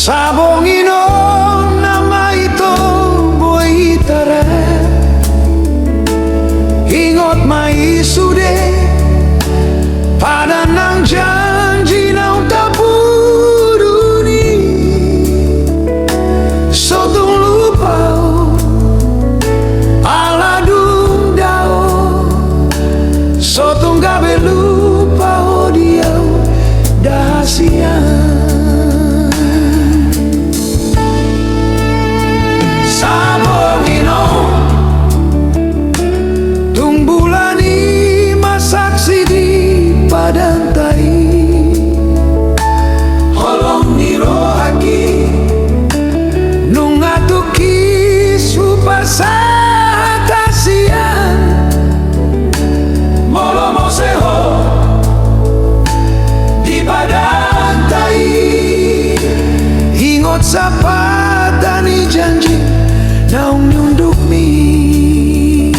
Sabong inom na maito buhay tara, ingot maisude pada ng janji ng tapuruni. Sotong lupao aladung dao, sotong gabe lupao diao dahasian. Sabong inom tung bulani masaksi di padantai, holong ni rohaki nung atuki supasa kasian molo moseho di padantai, ingot sa padani janji naung nyunduk mi.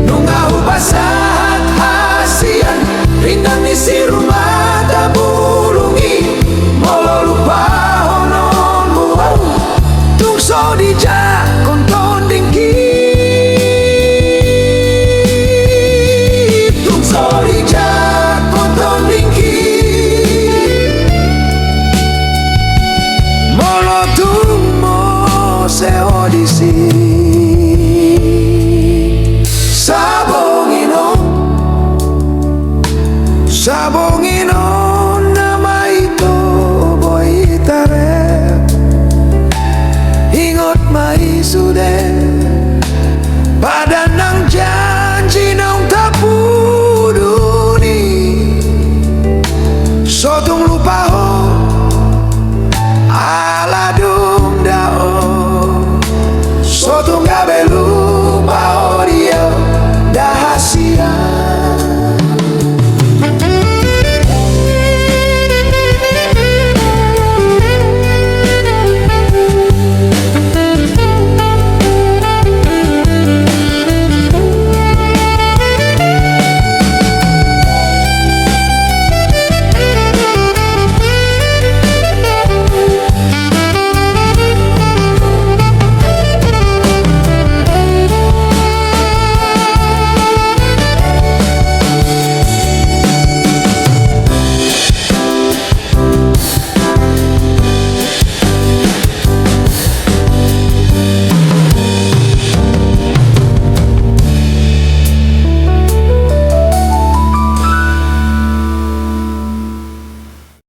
Nungahu pasahat hasian rindang isi rumah tabulungi molo lupa honon buau tung so dijak konton dingki, tung so dijak konton dingki. Se odisi sabong inom, sabong inom.